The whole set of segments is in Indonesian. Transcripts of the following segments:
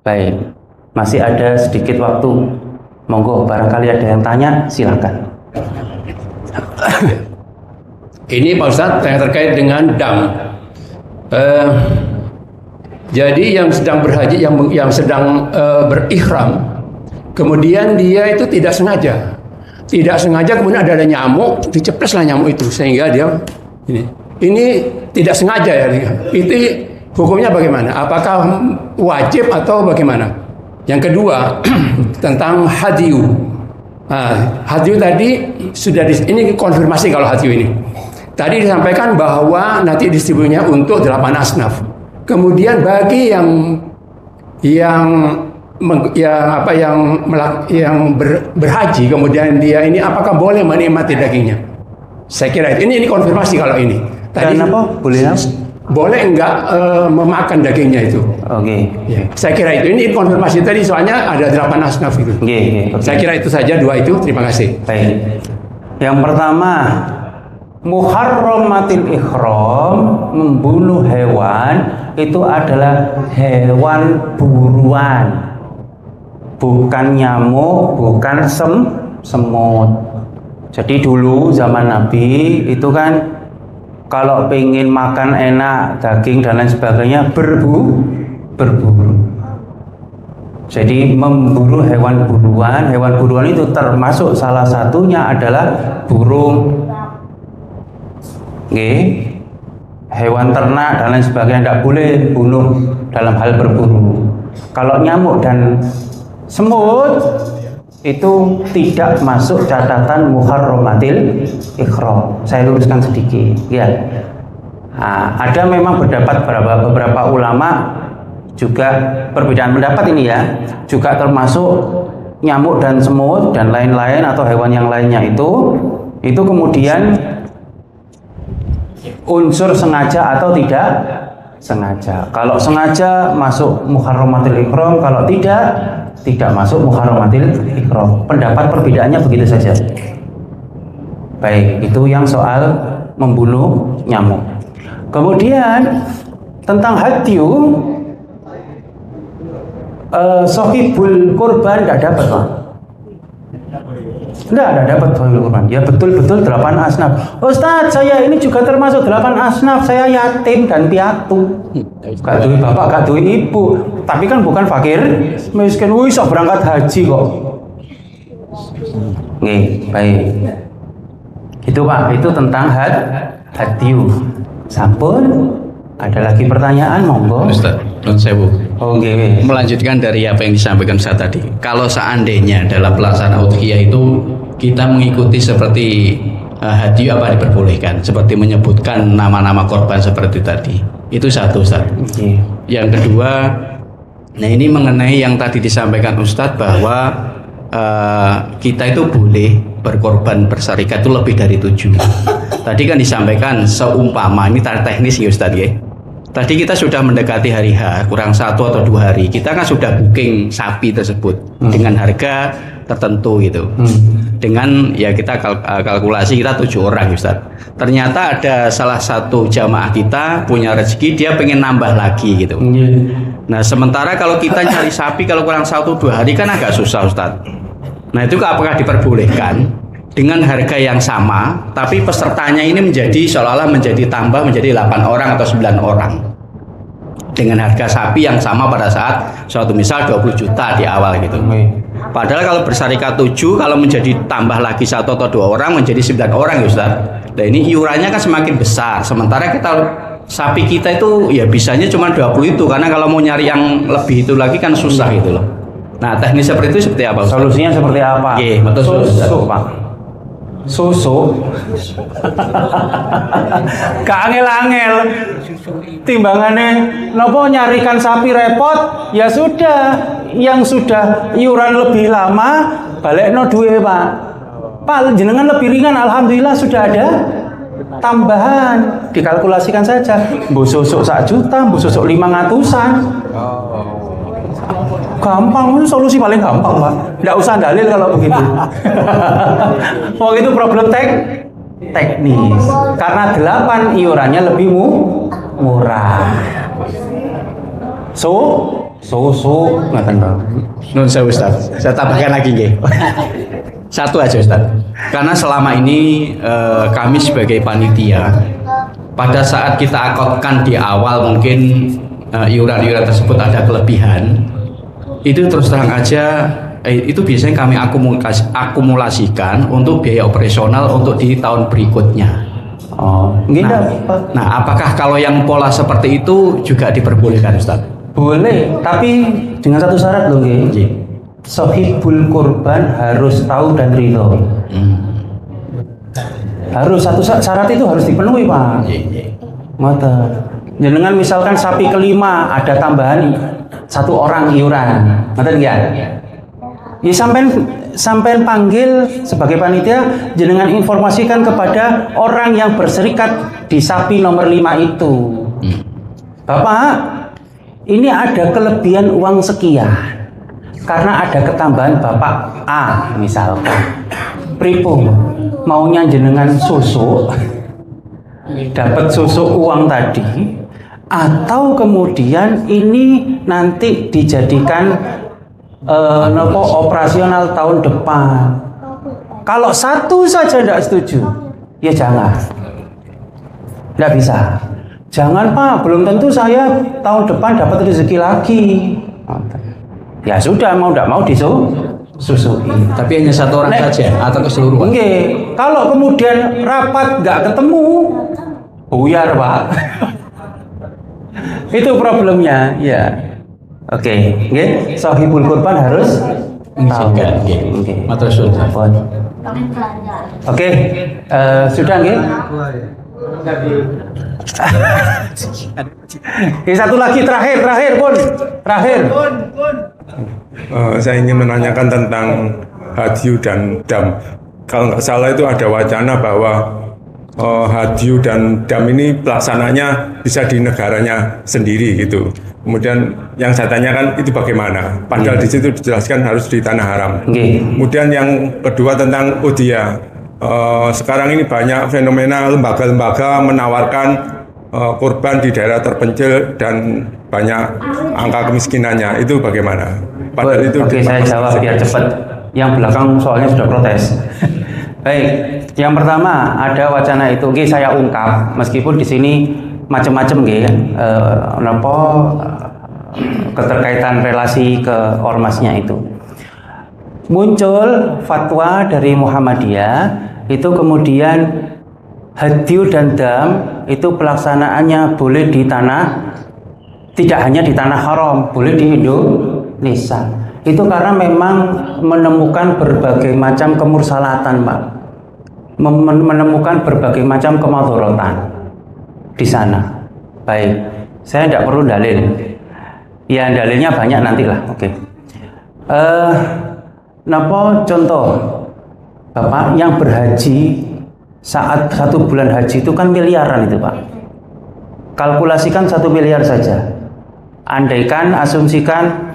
Baik, masih ada sedikit waktu. Monggo, barangkali ada yang tanya, silakan. Ini Pak Ustadz yang terkait dengan dam. Jadi yang sedang berhaji, yang sedang berihram, kemudian dia itu tidak sengaja kemudian ada nyamuk, dicepleslah nyamuk itu sehingga dia ini tidak sengaja ya. Itu hukumnya bagaimana? Apakah wajib atau bagaimana? Yang kedua tentang hadyu. Hadyu tadi sudah ini konfirmasi kalau hadyu ini. Tadi disampaikan bahwa nanti distribusinya untuk 8 asnaf. Kemudian bagi yang berhaji kemudian dia ini apakah boleh menikmati dagingnya? Saya kira ini konfirmasi kalau ini. Tadi apa? Boleh enggak memakan dagingnya itu? Oke. Ya, saya kira itu. Ini konfirmasi tadi soalnya ada 8 asnaf itu. Okay. Saya kira itu saja, 2 itu. Terima kasih. Baik. Yang pertama, muharramatil ihram, membunuh hewan itu adalah hewan buruan, bukan nyamuk, bukan semut. Jadi dulu zaman Nabi itu kan kalau pengen makan enak, daging dan lain sebagainya berburu. Jadi memburu hewan buruan itu termasuk salah satunya adalah burung. Hewan ternak dan lain sebagainya tidak boleh bunuh dalam hal berburu. Kalau nyamuk dan semut itu tidak masuk catatan muharramatil ihram. Saya luruskan sedikit ya. Ada memang beberapa ulama juga perbedaan pendapat ini ya, juga termasuk nyamuk dan semut dan lain-lain atau hewan yang lainnya itu kemudian unsur sengaja atau tidak sengaja. Kalau sengaja masuk muharramatil ihram, kalau tidak masuk muharramatil ihram. Pendapat perbedaannya begitu saja. Baik, itu yang soal membunuh nyamuk. Kemudian tentang hadyu, sohibul kurban tidak dapat, Pak. Tidak dapat sohibul kurban. Ya betul-betul 8 asnaf. Ustadz, saya ini juga termasuk 8 asnaf. Saya yatim dan piatu. Gak duit bapak, gak duit ibu. Tapi kan bukan fakir miskin. Wih, sok berangkat haji kok. Nih, baik. Itu Pak, itu tentang hadyu. Sampun. Ada lagi pertanyaan, monggo. Ustaz, non sewu. Oke. Melanjutkan dari apa yang disampaikan Ustaz tadi. Kalau seandainya dalam pelaksanaan udhiyah itu kita mengikuti seperti hadyu apa diperbolehkan, seperti menyebutkan nama-nama korban seperti tadi. Itu satu, Ustaz. Okay. Yang kedua, nah ini mengenai yang tadi disampaikan Ustaz bahwa kita itu boleh berkorban bersarikat itu lebih dari 7. Tadi kan disampaikan seumpama, ini teknis ya Ustaz ya. Tadi kita sudah mendekati hari H, kurang 1 atau 2 hari. Kita kan sudah booking sapi tersebut dengan harga tertentu gitu. Dengan ya kita kalkulasi kita 7 orang Ustaz. Ternyata ada salah satu jamaah kita punya rezeki, dia pengen nambah lagi gitu. Nah sementara kalau kita cari sapi kalau kurang 1-2 hari kan agak susah Ustaz. Nah itu apakah diperbolehkan dengan harga yang sama, tapi pesertanya ini menjadi seolah-olah menjadi tambah menjadi 8 orang atau 9 orang dengan harga sapi yang sama pada saat suatu misal 20 juta di awal gitu. Padahal kalau bersarikat 7, kalau menjadi tambah lagi 1 atau 2 orang menjadi 9 orang ya Ustaz. Nah ini iurannya kan semakin besar, sementara kita sapi kita itu ya bisanya cuma 20 itu, karena kalau mau nyari yang lebih itu lagi kan susah gitu loh. Nah teknis seperti itu seperti apa Ustaz? Solusinya seperti apa? Oke, betul Pak. Susu keangel-angel timbangannya nopo nyarikan sapi repot ya sudah, yang sudah iuran lebih lama balik no duwe Pak jenengan lebih ringan, alhamdulillah sudah ada tambahan, dikalkulasikan saja bu susuk 1 juta, bu susuk 500-an. Gampang, itu solusi paling gampang Pak. Nggak usah dalil kalau begitu. Wah itu problem teknis. Karena 8 iurannya lebih murah. susu ngaten Pak. Nun sewu Ustaz. Saya tambahkan lagi nggih. Satu aja Ustaz. Karena selama ini kami sebagai panitia pada saat kita akotkan di awal mungkin iuran-iuran tersebut ada kelebihan, itu terus terang aja itu biasanya kami akumulasikan untuk biaya operasional untuk di tahun berikutnya. Oh, Nah, apakah kalau yang pola seperti itu juga diperbolehkan Ustaz? boleh, tapi dengan satu syarat loh nggih. Sohibul kurban harus tahu dan ridho. Harus satu syarat itu harus dipenuhi Pak. Ngoten. Jenengan misalkan sapi kelima ada tambahan 1 orang iuran, ngoten ya? Ya sampai panggil sebagai panitia, jenengan informasikan kepada orang yang berserikat di sapi nomor 5 itu. Bapak, ini ada kelebihan uang sekian karena ada ketambahan Bapak A misalkan. Pripun maunya jenengan susu, dapat susu uang tadi, atau kemudian ini nanti dijadikan operasional tahun depan. Kalau satu saja tidak setuju, ya jangan. Tidak bisa. Jangan Pak, belum tentu saya tahun depan dapat rezeki lagi. Ya sudah, mau tidak mau disusui. Tapi hanya 1 orang saja atau keseluruhan? Oke, kalau kemudian rapat nggak ketemu, buyar Pak. Itu problemnya, ya. Oke, nggih. Sohibul kurban harus tahu. Nggih. Matur suwun. Oke, sudah nggih. Satu lagi terakhir pun. Saya ingin menanyakan tentang hadyu dan dam. Kalau nggak salah itu ada wacana bahwa hadyu dan dam ini pelaksananya bisa di negaranya sendiri gitu. Kemudian yang saya tanyakan itu bagaimana? Padahal di situ dijelaskan harus di tanah haram. Kemudian yang kedua tentang udhiyah. Sekarang ini banyak fenomena lembaga-lembaga menawarkan kurban di daerah terpencil dan banyak angka kemiskinannya. Itu bagaimana? Padahal itu oke, saya jawab biar cepat. Yang belakang soalnya sudah protes. Baik, yang pertama ada wacana itu, oke, saya ungkap meskipun di sini macam-macam nggih, keterkaitan relasi ke ormasnya itu. Muncul fatwa dari Muhammadiyah itu kemudian hadyu dan dam itu pelaksanaannya boleh di tanah, tidak hanya di tanah haram, boleh di Indonesia. Itu karena memang menemukan berbagai macam kemursalatan, Pak. Menemukan berbagai macam kemadharatan di sana. Baik, saya tidak perlu dalil. Ya, dalilnya banyak nantilah. Oke. Napa contoh Bapak yang berhaji saat 1 bulan haji itu kan miliaran itu Pak. Kalkulasikan 1 miliar saja. Andaikan asumsikan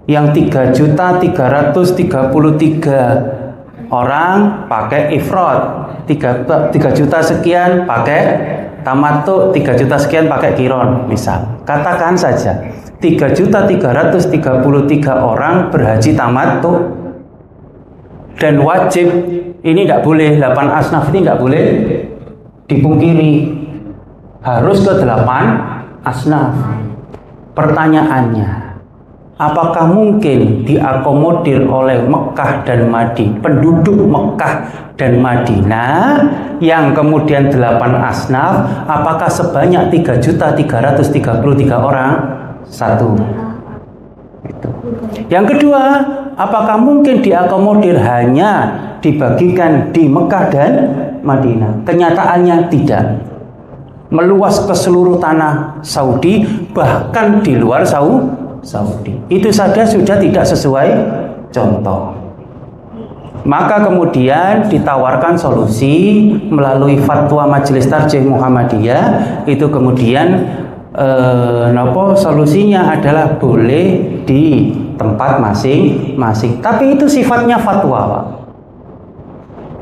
yang 3.333 orang pakai ifrad, 3 juta sekian pakai tamattu, 3 juta sekian pakai kiron misal. Katakan saja 3.333 orang berhaji tamattu dan wajib, ini tidak boleh, 8 asnaf ini tidak boleh dipungkiri, harus ke 8 asnaf. Pertanyaannya, apakah mungkin diakomodir oleh Mekah dan Madinah, penduduk Mekah dan Madinah yang kemudian 8 asnaf, apakah sebanyak 3.333 orang? 1. Itu. Yang kedua, apakah mungkin diakomodir hanya dibagikan di Mekah dan Madinah? Kenyataannya tidak. Meluas ke seluruh tanah Saudi, bahkan di luar Saudi. Itu saja sudah tidak sesuai contoh. Maka kemudian ditawarkan solusi melalui fatwa Majelis Tarjih Muhammadiyah. Itu kemudian solusinya adalah boleh di tempat masing-masing. Tapi itu sifatnya fatwa, Pak.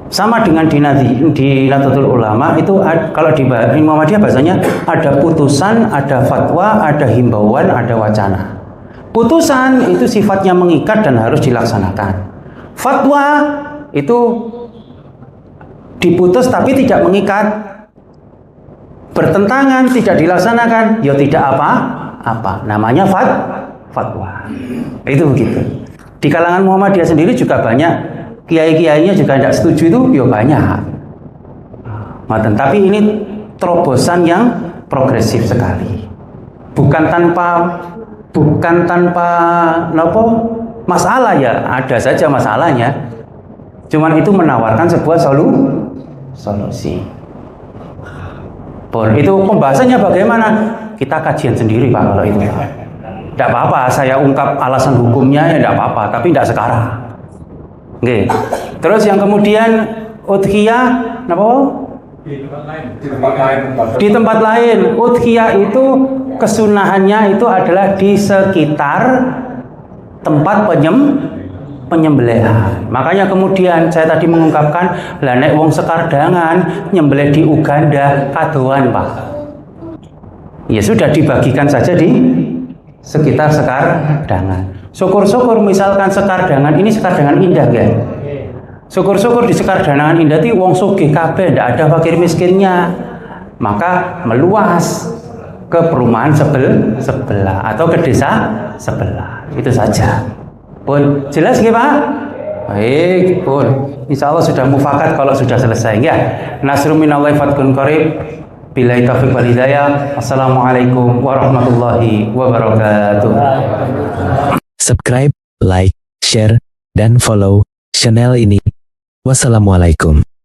Sama dengan di Nahdlatul Ulama itu kalau di Muhammadiyah bahasanya ada putusan, ada fatwa, ada himbauan, ada wacana. Putusan itu sifatnya mengikat dan harus dilaksanakan. Fatwa itu diputus tapi tidak mengikat. Bertentangan tidak dilaksanakan, ya tidak apa-apa. Namanya fatwa. Itu begitu. Di kalangan Muhammadiyah sendiri juga banyak kiai-kiainya juga tidak setuju itu, ya banyak. Tapi ini terobosan yang progresif sekali. Bukan tanpa masalah ya, ada saja masalahnya. Cuman itu menawarkan sebuah solusi. Itu pembahasannya bagaimana? Kita kajian sendiri Pak kalau itu. Tidak apa-apa, saya ungkap alasan hukumnya ya tidak apa-apa, tapi tidak sekarang. Oke. Terus yang kemudian udhiyah, apa? Di tempat lain. Udhiyah itu kesunahannya itu adalah di sekitar tempat penyembelihan. Makanya kemudian saya tadi mengungkapkan lah nek wong sekardangan nyembelih di Uganda kadoan Pak. Ya sudah dibagikan saja di sekitar sekardangan. Syukur-syukur misalkan sekardangan ini sekardangan indah kan. Syukur-syukur di sekardangan indah itu wong sugih kabeh ndak ada fakir miskinnya. Maka meluas ke perumahan sebelah atau ke desa sebelah. Itu saja. Pun jelas nggih Pak? Baik, pun. Insyaallah sudah mufakat kalau sudah selesai ya. Nasrun minallahi fathun qarib. Billahi taufiq wal hidayah. Assalamualaikum warahmatullahi wabarakatuh. Subscribe, like, share, dan follow channel ini. Wassalamualaikum.